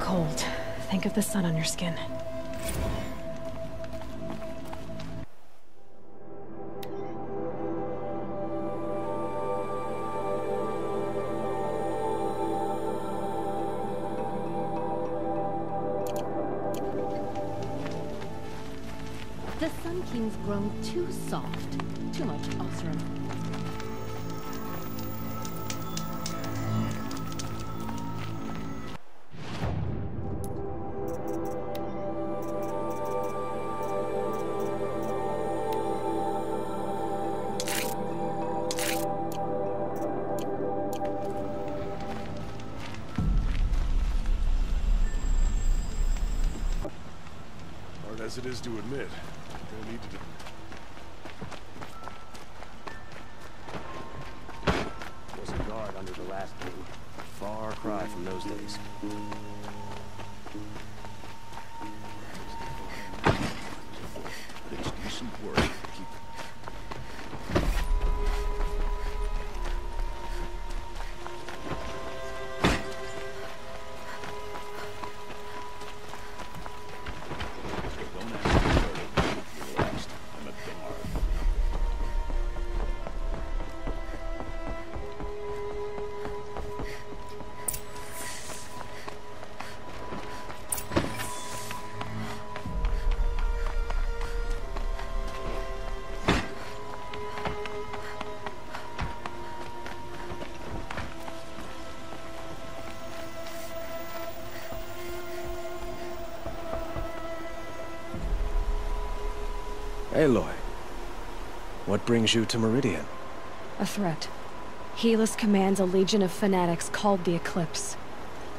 cold. Think of the sun on your skin. The Sun King's grown too soft. Too much Osram. it is to admit. Don't need to... Was a guard under the last king. Far cry from those days. It's decent work. Keep... Aloy, what brings you to Meridian? A threat. Helis commands a legion of fanatics called the Eclipse.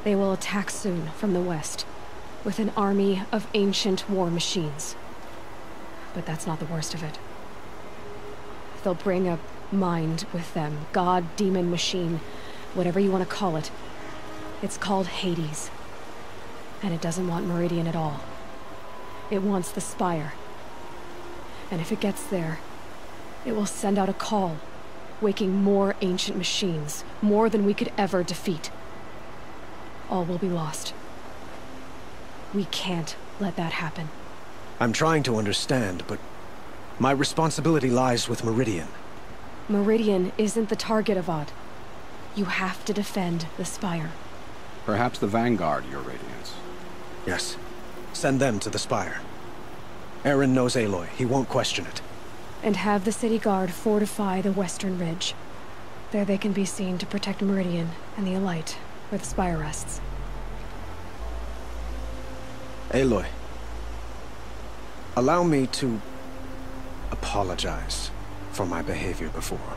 They will attack soon from the west, with an army of ancient war machines. But that's not the worst of it. They'll bring a mind with them, god, demon, machine, whatever you want to call it. It's called Hades. And it doesn't want Meridian at all. It wants the Spire. And if it gets there, it will send out a call, waking more ancient machines, more than we could ever defeat. All will be lost. We can't let that happen. I'm trying to understand, but my responsibility lies with Meridian. Meridian isn't the target, Avad. You have to defend the Spire. Perhaps the Vanguard, Your Radiance. Yes. Send them to the Spire. Aaron knows Aloy. He won't question it. And have the city guard fortify the western ridge. There they can be seen to protect Meridian and the Elite, where the Spire rests. Aloy, allow me to apologize for my behavior before.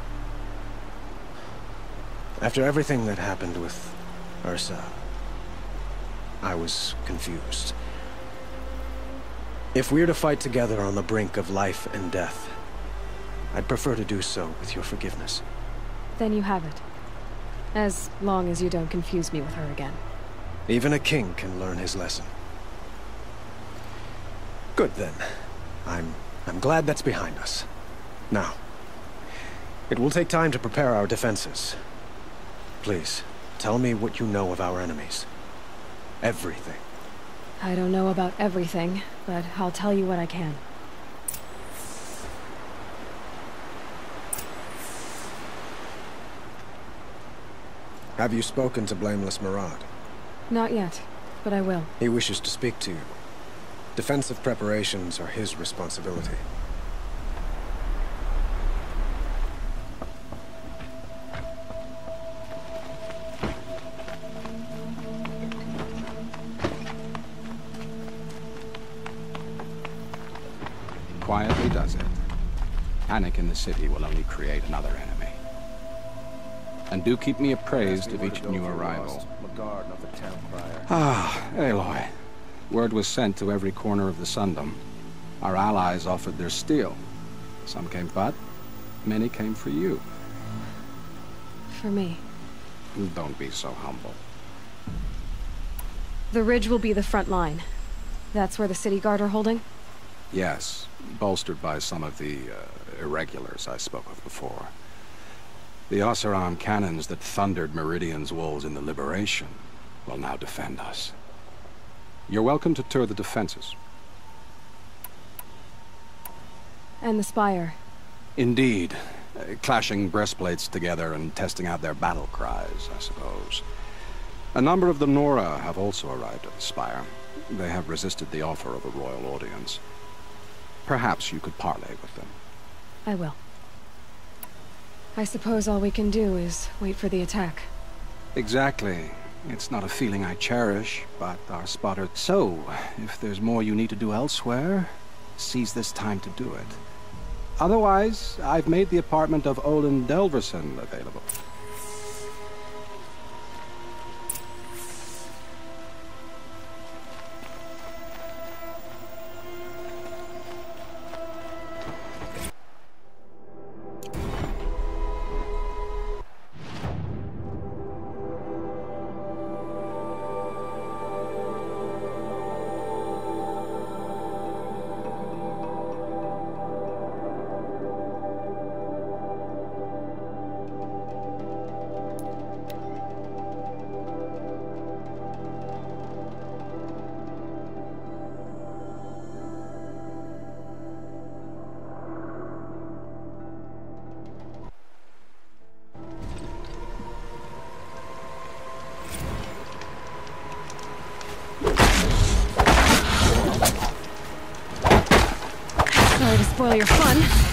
After everything that happened with Ursa, I was confused. If we're to fight together on the brink of life and death, I'd prefer to do so with your forgiveness. Then you have it. As long as you don't confuse me with her again. Even a king can learn his lesson. Good then. I'm glad that's behind us. Now, it will take time to prepare our defenses. Please, tell me what you know of our enemies. Everything. I don't know about everything, but I'll tell you what I can. Have you spoken to Blameless Murad? Not yet, but I will. He wishes to speak to you. Defensive preparations are his responsibility. Quietly does it. Panic in the city will only create another enemy. And do keep me appraised of each new arrival. Ah, Aloy. Word was sent to every corner of the Sundom. Our allies offered their steel. Some came but, many came for you. For me. Don't be so humble. The ridge will be the front line. That's where the city guard are holding? Yes, bolstered by some of the irregulars I spoke of before. The Oseram cannons that thundered Meridian's walls in the Liberation will now defend us. You're welcome to tour the defenses. And the Spire. Indeed. Clashing breastplates together and testing out their battle cries, I suppose. A number of the Nora have also arrived at the Spire. They have resisted the offer of a royal audience. Perhaps you could parley with them. I will. I suppose all we can do is wait for the attack. Exactly. It's not a feeling I cherish, but our spotter... So, if there's more you need to do elsewhere, seize this time to do it. Otherwise, I've made the apartment of Olin Delverson available. all your fun.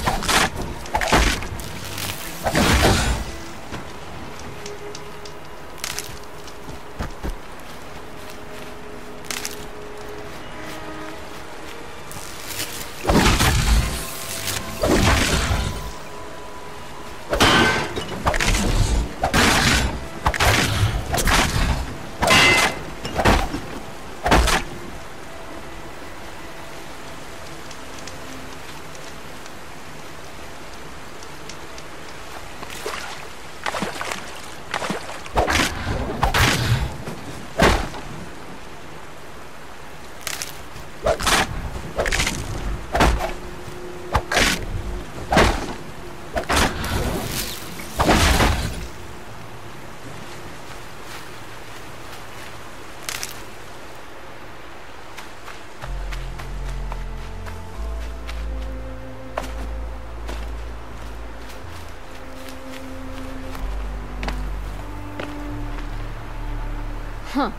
Huh.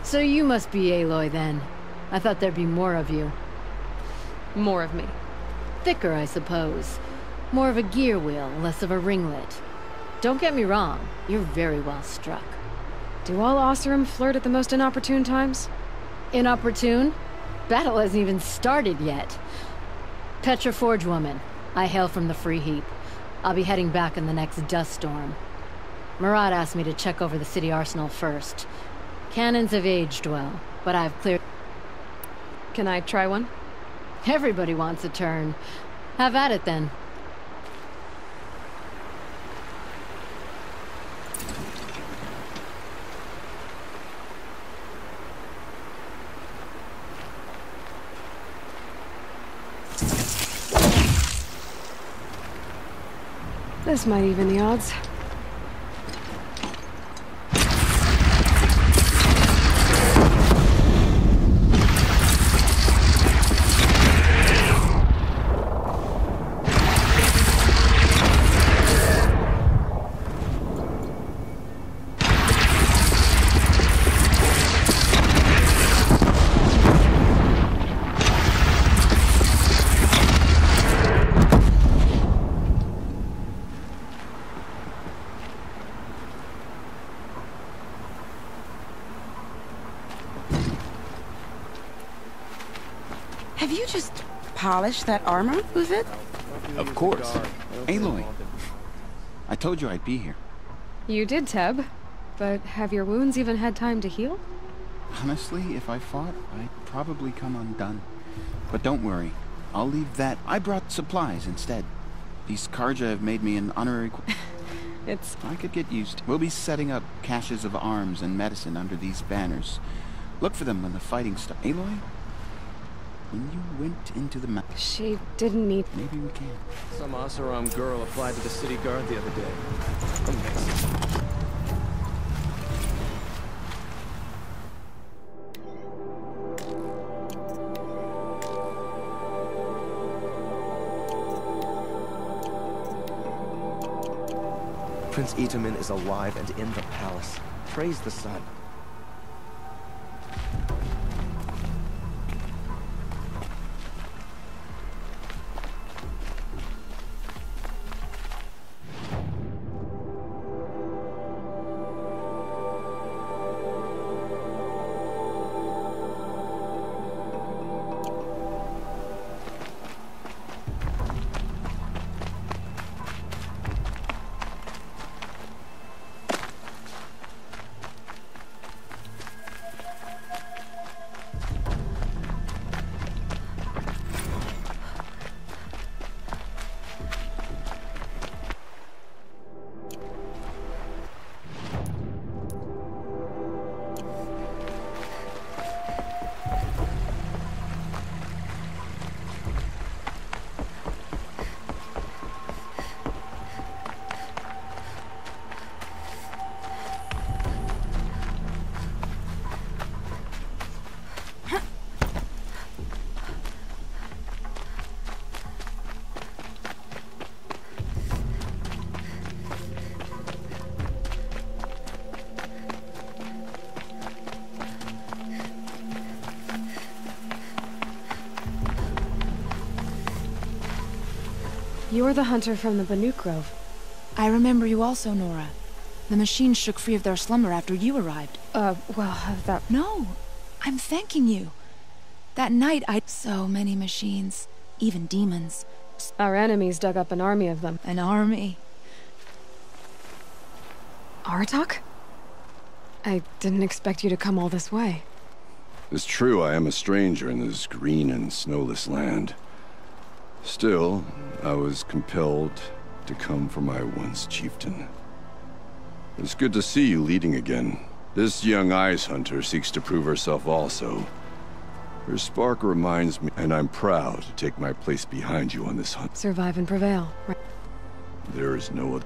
So you must be Aloy then. I thought there'd be more of you. More of me. Thicker, I suppose. More of a gear wheel, less of a ringlet. Don't get me wrong, you're very well struck. Do all Oseram flirt at the most inopportune times? Inopportune? Battle hasn't even started yet. Petra Forge woman. I hail from the Free Heap. I'll be heading back in the next dust storm. Murad asked me to check over the city arsenal first. Cannons have aged well, but I've cleared... Can I try one? Everybody wants a turn. Have at it then. This might even the odds. Have you just polished that armor, was it? Of course. Aloy. I told you I'd be here. You did, Teb. But have your wounds even had time to heal? Honestly, if I fought, I'd probably come undone. But don't worry. I'll leave that. I brought supplies instead. These Karja have made me an honorary... I could get used. We'll be setting up caches of arms and medicine under these banners. Look for them when the fighting starts. Aloy? When you went into the map... She didn't need... Maybe we can. Some Oseram girl applied to the city guard the other day. Amazing. Prince Itamen is alive and in the palace. Praise the sun. You're the hunter from the Banuk Grove. I remember you also, Nora. The machines shook free of their slumber after you arrived. Well, that... No, I'm thanking you. That night, so many machines, even demons. Our enemies dug up an army of them. An army? Aratak? I didn't expect you to come all this way. It's true I am a stranger in this green and snowless land. Still, I was compelled to come for my once chieftain. It's good to see you leading again. This young ice hunter seeks to prove herself also. Her spark reminds me, and I'm proud to take my place behind you on this hunt. Survive and prevail, right? There is no other...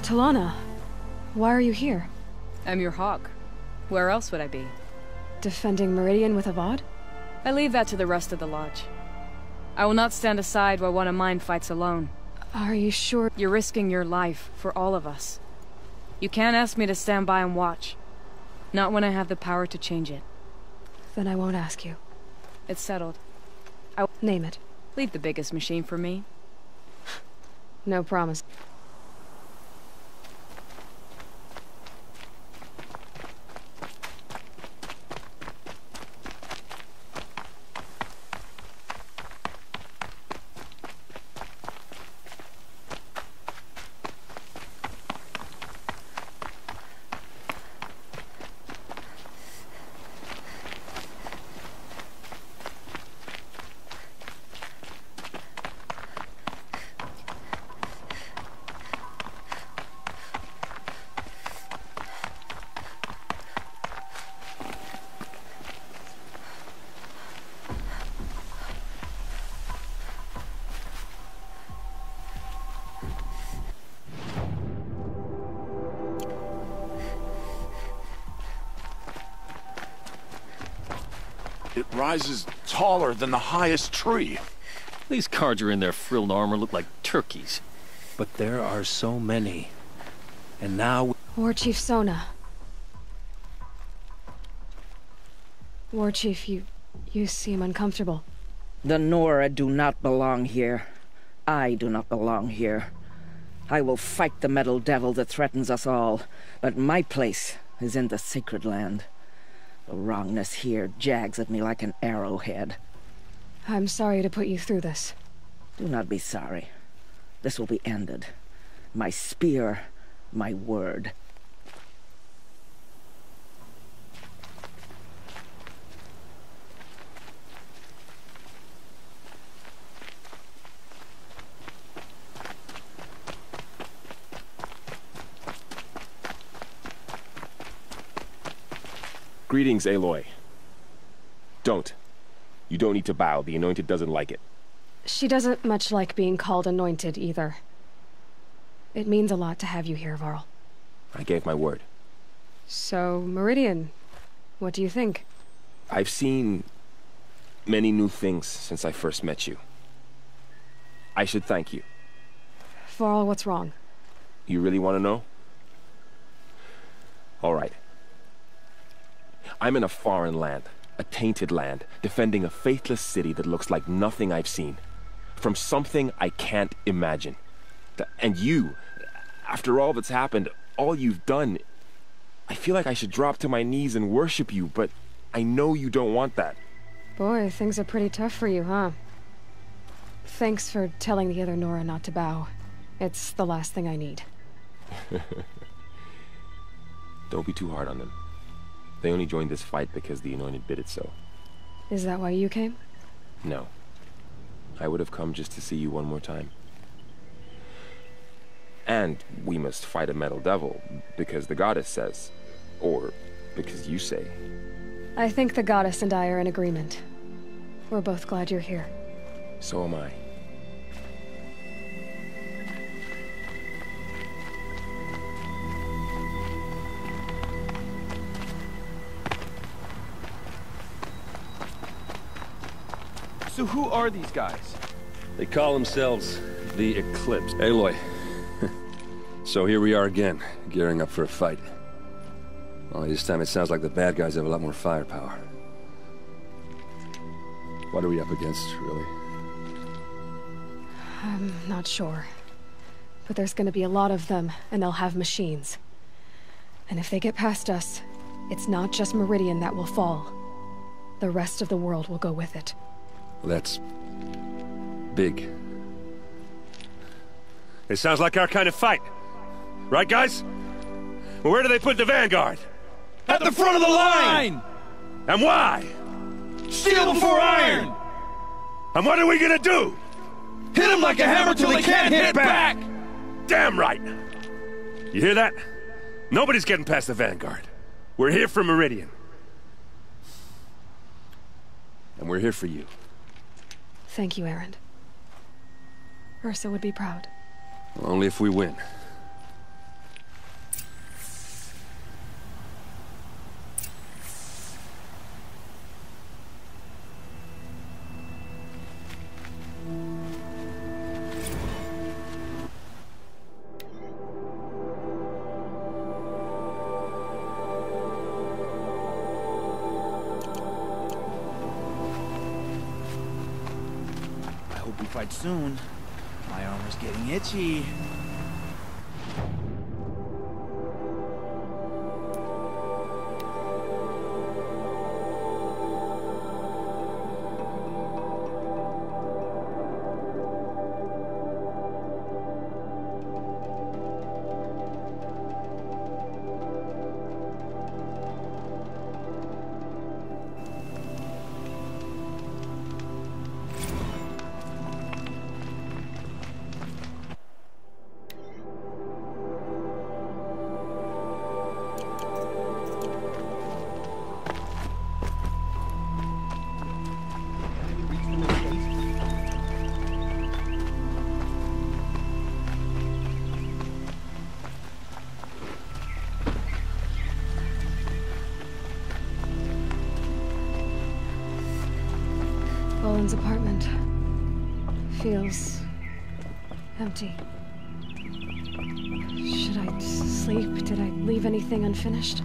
Talana, why are you here? I'm your hawk. Where else would I be? Defending Meridian with Avad? I leave that to the rest of the Lodge. I will not stand aside while one of mine fights alone. Are you sure? You're risking your life for all of us. You can't ask me to stand by and watch. Not when I have the power to change it. Then I won't ask you. It's settled. Name it. Leave the biggest machine for me. No promise. It rises taller than the highest tree. These Carja in their frilled armor look like turkeys. But there are so many. And now... War Chief Sona. War Chief, you seem uncomfortable. The Nora do not belong here. I do not belong here. I will fight the metal devil that threatens us all, but my place is in the sacred land. The wrongness here jags at me like an arrowhead. I'm sorry to put you through this. Do not be sorry. This will be ended. My spear, my word. Greetings, Aloy. Don't. You don't need to bow. The Anointed doesn't like it. She doesn't much like being called Anointed, either. It means a lot to have you here, Varl. I gave my word. So, Meridian, what do you think? I've seen many new things since I first met you. I should thank you. Varl, what's wrong? You really want to know? All right. I'm in a foreign land, a tainted land, defending a faithless city that looks like nothing I've seen. From something I can't imagine. And you, after all that's happened, all you've done, I feel like I should drop to my knees and worship you, but I know you don't want that. Boy, things are pretty tough for you, huh? Thanks for telling the other Nora not to bow. It's the last thing I need. Don't be too hard on them. They only joined this fight because the Anointed bid it so. Is that why you came? No. I would have come just to see you one more time. And we must fight a metal devil, because the goddess says. Or because you say. I think the goddess and I are in agreement. We're both glad you're here. So am I. So who are these guys? They call themselves the Eclipse. Aloy. So here we are again, gearing up for a fight. Only this time it sounds like the bad guys have a lot more firepower. What are we up against, really? I'm not sure. But there's gonna be a lot of them, and they'll have machines. And if they get past us, it's not just Meridian that will fall. The rest of the world will go with it. Well, that's... big. It sounds like our kind of fight. Right, guys? Well, where do they put the Vanguard? At the front of the line! And why? Steel before iron! And what are we gonna do? Hit them like a hammer till they can't hit back! Damn right! You hear that? Nobody's getting past the Vanguard. We're here for Meridian. And we're here for you. Thank you, Erend. Ursa would be proud. Well, only if we win. I hope we fight soon. My armor's getting itchy. Boland's apartment feels empty. Should I sleep? Did I leave anything unfinished?